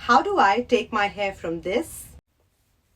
how do I take my hair from this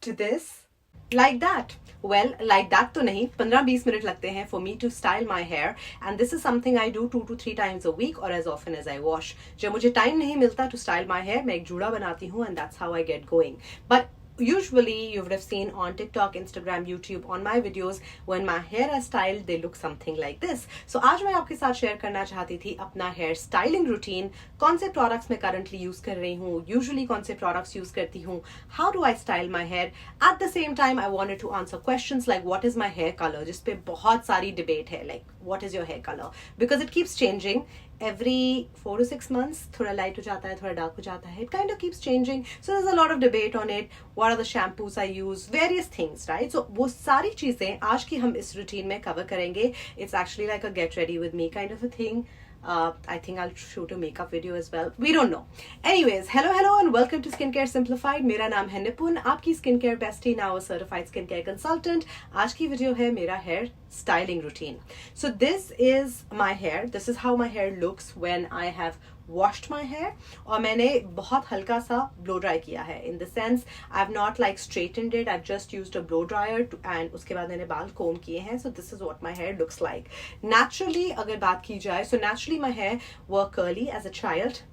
to this like that? Well, like that तो नहीं, 15-20 minute लगते हैं for me to style my hair, and this is something I do 2 to 3 times a week or as often as I wash. जब मुझे time नहीं मिलता to style my hair, मैं एक जूड़ा बनाती हूँ and that's how I get going. But usually you would have seen on TikTok, Instagram, YouTube, on my videos, when my hair is styled, they look something like this. So आज मैं आपके साथ share करना चाहती थी अपना hair styling routine, कौन से products मैं currently use कर रही हूँ, usually कौन से products use करती हूँ, how do I style my hair. At the same time, I wanted to answer questions like what is my hair color, जिस पे बहुत सारी debate है, like what is your hair color, because it keeps changing. Every 4 to 6 months, थोड़ा light हो जाता है, थोड़ा dark हो जाता है. It kind of keeps changing. So there's a lot of debate on it. What are the shampoos I use? Various things, right? So वो सारी चीजें आज की हम इस routine में cover करेंगे. It's actually like a get ready with me kind of a thing. I think I'll shoot a makeup video as well. We don't know. Anyways, hello and welcome to Skincare Simplified. मेरा नाम है निपुन, आपकी skincare bestie, now a certified skincare consultant. आज की video है मेरा hair styling routine. So this is my hair. This is how my hair looks when I have washed my hair. और मैंने बहुत हल्का सा blow dry किया है. In the sense, I've not like straightened it. I've just used a blow dryer and उसके बाद मैंने बाल comb किए हैं. So this is what my hair looks like. Naturally, अगर बात की जाए, so naturally my hair were curly as a child,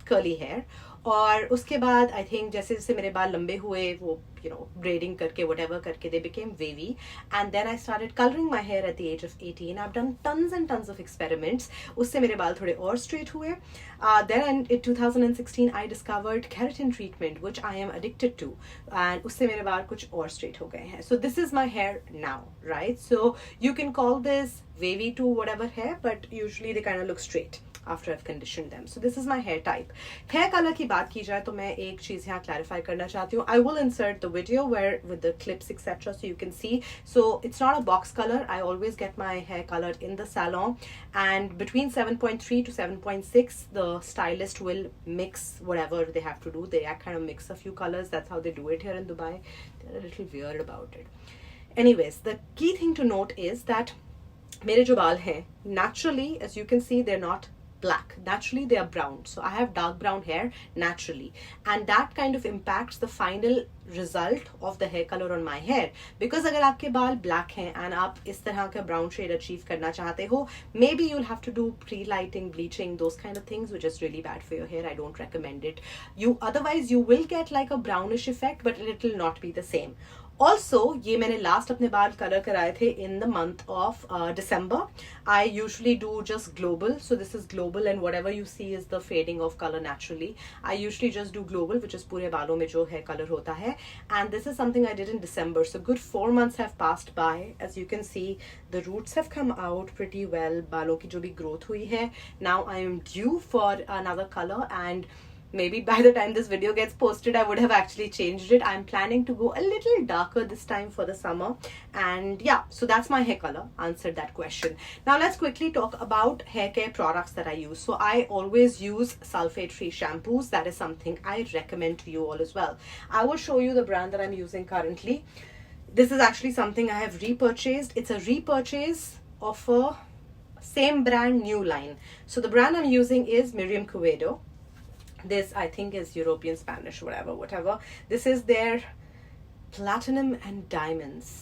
curly hair. और उसके बाद I think जैसे जैसे मेरे बाल लंबे हुए, वो braiding करके whatever करके they became wavy, and then I started coloring my hair at the age of 18. I've done tons and tons of experiments. उससे मेरे बाल थोड़े और straight हुए. Then in 2016 I discovered keratin treatment, which I am addicted to, and उससे मेरे बाल कुछ और straight हो गए हैं. So this is my hair now, right? So you can call this wavy to whatever hair, but usually they kind of look straight after I've conditioned them. So this is my hair type. Hair color की बात की जाए तो मैं एक चीज यहाँ clarify करना चाहती हूँ. I will insert the video where with the clips etc. so you can see. So it's not a box color. I always get my hair colored in the salon, and between 7.3 to 7.6 the stylist will mix whatever they have to do. They kind of mix a few colors. That's how they do it here in Dubai. They're a little weird about it. Anyways, the key thing to note is that मेरे जो बाल हैं, naturally, as you can see, they're not black. Naturally they are brown. So I have dark brown hair naturally, and that kind of impacts the final result of the hair color on my hair. Because अगर आपके बाल black हैं and आप इस तरह का brown shade achieve करना चाहते हो, maybe you'll have to do pre-lighting, bleaching, those kind of things, which is really bad for your hair. I don't recommend it. Otherwise you will get like a brownish effect, but it will not be the same. Also, ये मैंने last अपने बाल color कराए थे in the month of December. I usually do just global. So this is global, and whatever you see is the fading of color naturally. I usually just do global, which is पूरे बालों में जो hair color होता है. And this is something I did in December. So good 4 months have passed by. As you can see, the roots have come out pretty well. बालों की जो भी growth हुई है. Now I am due for another color, and maybe by the time this video gets posted I would have actually changed it. I'm planning to go a little darker this time for the summer, and yeah, so that's my hair color. Answered that question. Now let's quickly talk about hair care products that I use. So I always use sulfate free shampoos. That is something I recommend to you all as well. I will show you the brand that I'm using currently. This is actually something I have repurchased. It's a repurchase of a same brand new line. So the brand I'm using is Miriam Quevedo. This I think is European Spanish, whatever. This is their Platinum and Diamonds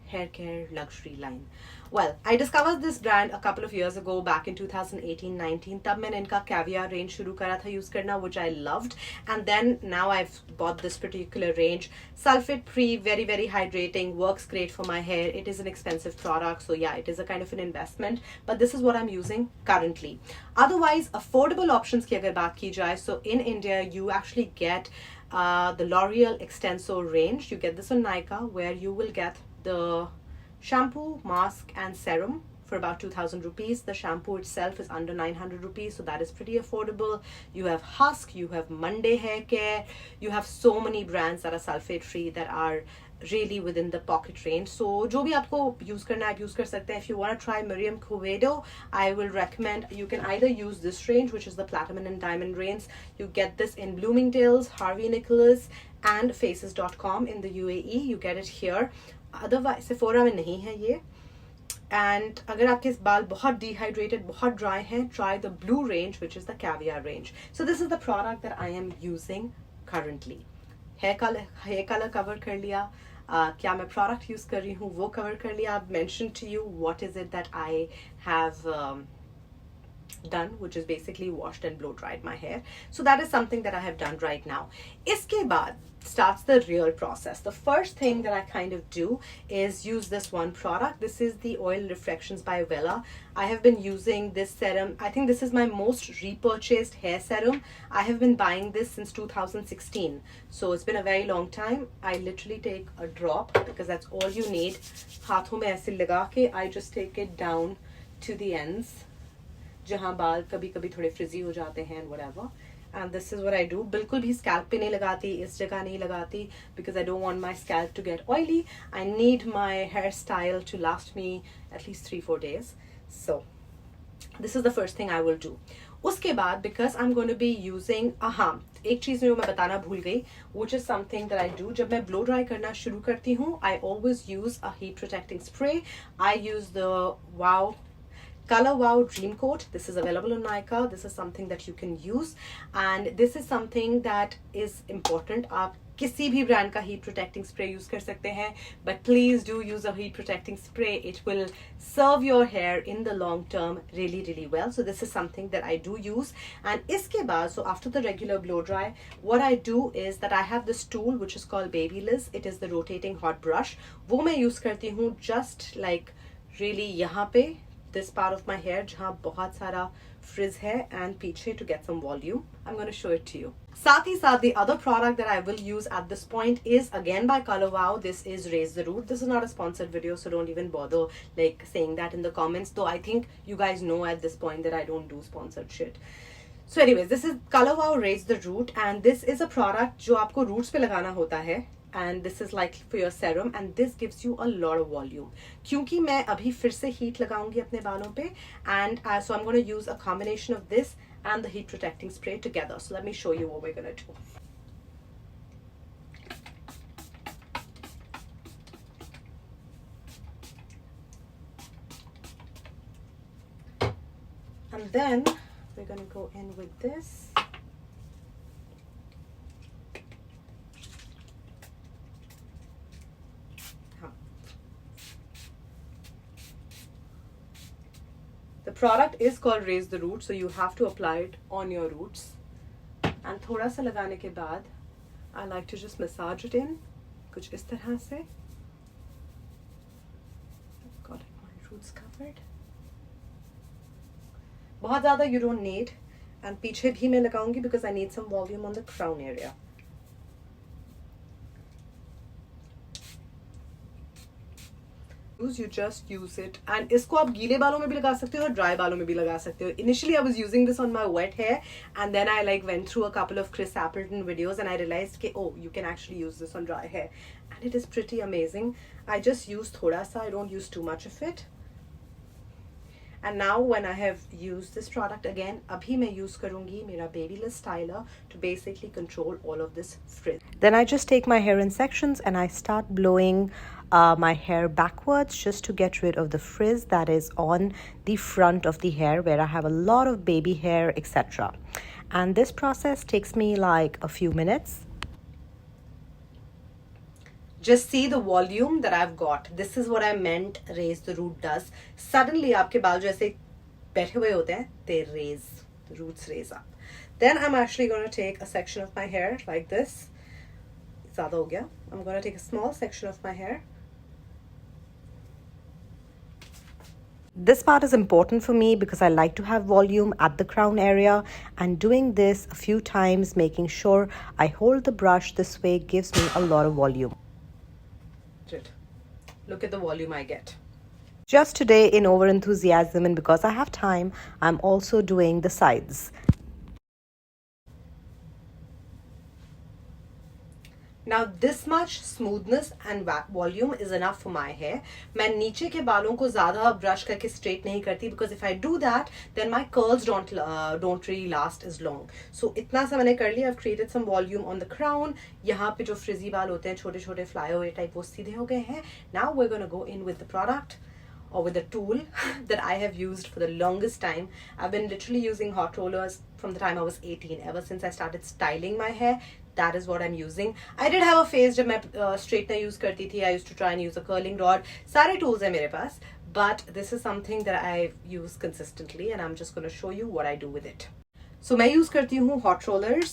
hair care luxury line. Well, I discovered this brand a couple of years ago, back in 2018-19. तब मैंने इनका caviar range शुरू करा था use करना, which I loved. And then now I've bought this particular range. Sulphate free, very very hydrating, works great for my hair. It is an expensive product, so yeah, it is a kind of an investment. But this is what I'm using currently. Otherwise, affordable options की अगर बात की जाए, so in India you actually get the Loreal Extenso range. You get this on Nykaa, where you will get the shampoo, mask and serum for about 2,000 rupees. The shampoo itself is under 900 rupees, so that is pretty affordable. You have Husk, you have Monday Hair Care, you have so many brands that are sulfate free that are really within the pocket range. So जो भी आपको use करना है आप use कर सकते हैं. If you want to try Miriam Quevedo, I will recommend you can either use this range, which is the Platinum and Diamond range. You get this in Bloomingdale's, Harvey Nicholas and faces.com in the UAE. You get it here. Otherwise Sephora में नहीं है ये. And अगर आपके बाल बहुत dehydrated, बहुत dry हैं, try the blue range, which is the caviar range. So this is the product that I am using currently. Hair color cover कर लिया. क्या मैं product use कर रही हूँ वो cover कर लिया. I've mentioned to you what is it that I have done, which is basically washed and blow dried my hair. So that is something that I have done right now. Iske baad starts the real process. The first thing that I kind of do is use this one product. This is the Oil Reflections by Wella. I have been using this serum. I think this is my most repurchased hair serum. I have been buying this since 2016. So it's been a very long time. I literally take a drop because that's all you need. Haathon mein aise laga ke I just take it down to the ends. जहाँ बाल कभी कभी थोड़े फ्रिजी हो जाते हैं and whatever. And this is what I do. बिल्कुल भी scalp पे नहीं लगाती, इस जगह नहीं लगाती because I don't want my scalp to get oily. I need my hairstyle to last me at least 3-4 days. So this is the first thing I will do. उसके बाद because I'm going to be using एक चीज़ जो मैं बताना भूल गई, which is something that I do जब मैं blow dry करना शुरू करती हूँ, I always use a heat protecting spray. I use the Color Wow Dream Coat. This is available on Nykaa. This is something that you can use, and this is something that is important. आप किसी भी brand का heat protecting spray use कर सकते हैं, but please do use a heat protecting spray. It will serve your hair in the long term really well. So this is something that I do use. And इसके बाद, so after the regular blow dry, what I do is that I have this tool which is called Babyliss. It is the rotating hot brush. वो मैं use करती हूँ just like really यहाँ पे this part of my hair जहाँ बहुत सारा frizz है and पीछे to get some volume. I'm going to show it to you. साथ ही साथ the other product that I will use at this point is again by Color Wow. This is Raise the Root. This is not a sponsored video, so don't even bother like saying that in the comments, though I think you guys know at this point that I don't do sponsored shit. So anyways, this is Color Wow Raise the Root, and this is a product जो आपको roots पे लगाना होता है. And this is like for your serum, and this gives you a lot of volume. क्योंकि मैं अभी फिर से heat लगाऊंगी अपने बालों पे, and so I'm going to use a combination of this and the heat protecting spray together. So let me show you what we're going to do. And then we're going to go in with this. The product is called Raise the Root, so you have to apply it on your roots. And थोड़ा सा लगाने के बाद, I like to just massage it in, कुछ इस तरह से. I've got my roots covered. बहुत ज़्यादा you don't need, and पीछे भी मैं लगाऊंगी because I need some volume on the crown area. You just use it, and इसको आप गीले बालों में भी लगा सकते हो और dry बालों में भी लगा सकते हो. Initially I was using this on my wet hair, and then I like went through a couple of Chris Appleton videos and I realized कि oh, you can actually use this on dry hair, and it is pretty amazing. I just use थोड़ा सा, I don't use too much of it. And now when I have used this product again, अभी मैं use करूँगी मेरा Babyliss styler to basically control all of this frizz. Then I just take my hair in sections and I start blowing my hair backwards just to get rid of the frizz that is on the front of the hair where I have a lot of baby hair, etc. And this process takes me like a few minutes. Just see the volume that I've got. This is what I meant Raise the Root does. Suddenly आपके बाल जो ऐसे बैठे हुए होते हैं, they raise, the roots raise up. Then I'm actually going to take a section of my hair like this. ज़्यादा हो गया. I'm going to take a small section of my hair. This part is important for me because I like to have volume at the crown area, and doing this a few times, making sure I hold the brush this way, gives me a lot of volume. Look at the volume I get. Just today, in over enthusiasm and because I have time, I'm also doing the sides. Now this much smoothness and volume is enough for my hair. मैं नीचे के बालों को ज़्यादा brush करके straight नहीं करती because if I do that, then my curls don't really last as long. So इतना सा मैंने कर लिया. I've created some volume on the crown. यहाँ पे जो frizzy बाल होते हैं, छोटे छोटे flyaway type, वो सीधे हो गए हैं. Now we're gonna go in with the product, or with the tool that I have used for the longest time. I've been literally using hot rollers from the time I was 18. Ever since I started styling my hair, that is what I'm using. I did have a phase जब मैं straightener use करती थी. I used to try and use a curling rod. सारे tools हैं मेरे पास, but this is something that I use consistently, and I'm just going to show you what I do with it. So मैं use करती हूँ hot rollers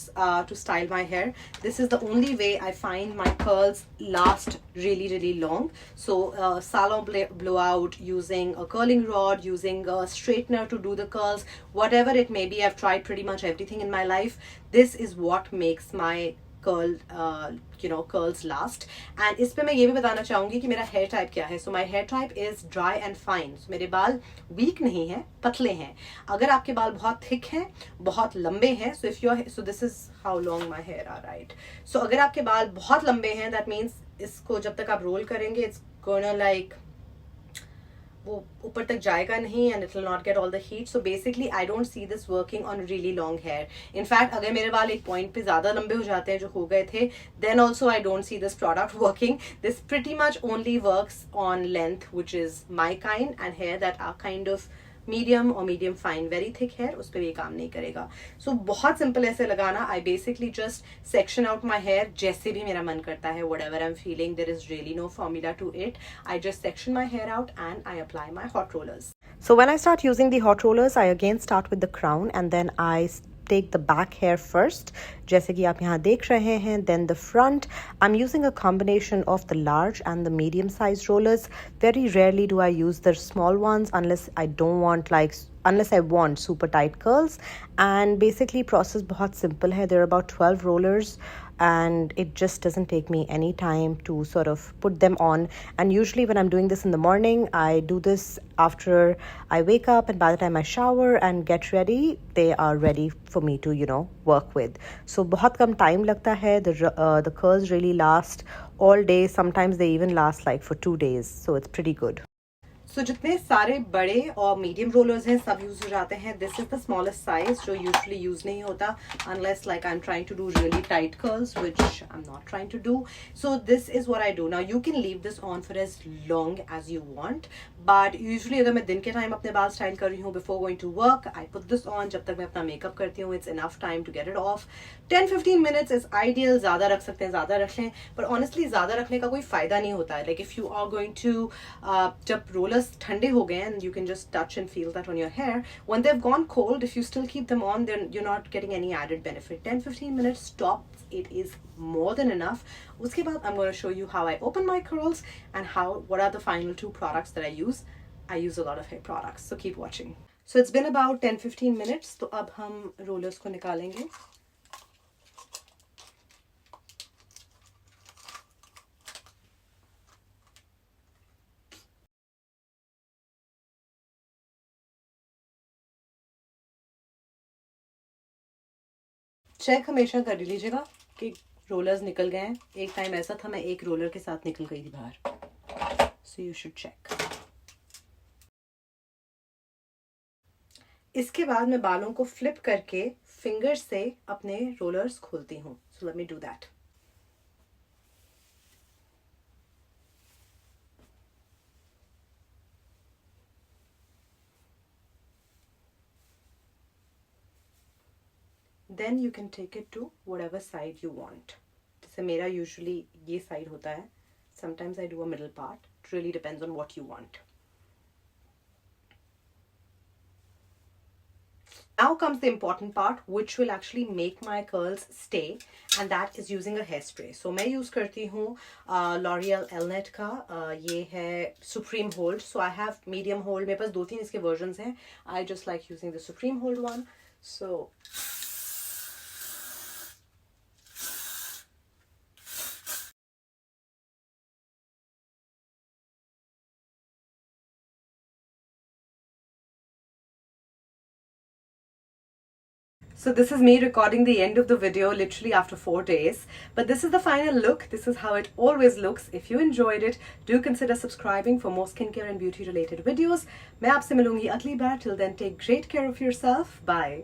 to style my hair. This is the only way I find my curls last really long. So salon blowout, using a curling rod, using a straightener to do the curls, whatever it may be. I've tried pretty much everything in my life. This is what makes my curls last. And इस पे मैं ये भी बताना चाहूँगी कि मेरा hair type क्या है. So my hair type is dry and fine. So मेरे बाल weak नहीं हैं, पतले हैं. अगर आपके बाल बहुत thick हैं, बहुत लंबे हैं, so this is how long my hair are, right? So अगर आपके बाल बहुत लंबे हैं, that means इसको जब तक आप roll करेंगे, it's gonna like वो ऊपर तक जाएगा नहीं, and it will not get all the heat. So basically I don't see this working on really long hair. In fact अगर मेरे बाल एक point पे ज़्यादा लंबे हो जाते हैं जो हो गए थे, then also I don't see this product working. This pretty much only works on length, which is my kind, and hair that are kind of medium or medium fine. Very thick hair उस पर ये काम नहीं करेगा. So बहुत simple ऐसे लगाना. I basically just section out my hair जैसे भी मेरा मन करता है, whatever I'm feeling. There is really no formula to it. I just section my hair out and I apply my hot rollers. So when I start using the hot rollers, I again start with the crown, and then I take the back hair first, जैसे कि आप यहाँ देख रहे हैं. Then the front, I'm using a combination of the large and the medium sized rollers. Very rarely do I use the small ones unless I want super tight curls. And basically process बहुत simple है. There are about 12 rollers, and it just doesn't take me any time to sort of put them on. And usually when I'm doing this in the morning, I do this after I wake up, and by the time I shower and get ready, they are ready for me to work with. So बहुत कम time लगता है. The curls really last all day. Sometimes they even last like for 2 days. So it's pretty good. So जितने सारे बड़े और medium rollers हैं सब use हो जाते हैं. This is the smallest size जो usually use नहीं होता unless like I'm trying to do really tight curls, which I'm not trying to do. So this is what I do. Now you can leave this on for as long as you want, but usually अगर मैं दिन के time अपने बाल style कर रही हूँ before going to work, I put this on. जब तक मैं अपना मेकअप करती हूँ, it's enough time to get it off. 10-15 minutes is ideal. ज़्यादा रख सकते हैं, ज़्यादा रख लें, but honestly ज़्यादा रखने का कोई फ़ायदा नहीं होता है. Like if you are going to जब rollers ठंडे हो गए, and you can just touch and feel that on your hair, when they've gone cold, if you still keep them on, then you're not getting any added benefit. 10-15 minutes tops, it is more than enough. Uske baad I'm going to show you how I open my curls and what are the final 2 products that I use. I use a lot of hair products, so keep watching. So it's been about 10-15 minutes. तो अब हम rollers को निकालेंगे. Check हमेशा कर लीजिएगा कि rollers निकल गए हैं. एक टाइम ऐसा था मैं एक रोलर के साथ निकल गई थी बाहर. So you should check. इसके बाद मैं बालों को फ्लिप करके फिंगर से अपने रोलर्स खोलती हूँ. So let me do that. Then you can take it to whatever side you want. जैसे मेरा usually ये side होता है. Sometimes I do a middle part. It really depends on what you want. Now comes the important part, which will actually make my curls stay, and that is using a hairspray. So मैं use करती हूँ Loreal Elnett का. ये है Supreme Hold. So I have medium hold. मेरे पास 2-3 इसके versions हैं. I just like using the Supreme Hold one. So So this is me recording the end of the video literally after 4 days. But this is the final look. This is how it always looks. If you enjoyed it, do consider subscribing for more skincare and beauty related videos. मैं आपसे मिलूंगी अगली बार. Till then, take great care of yourself. Bye.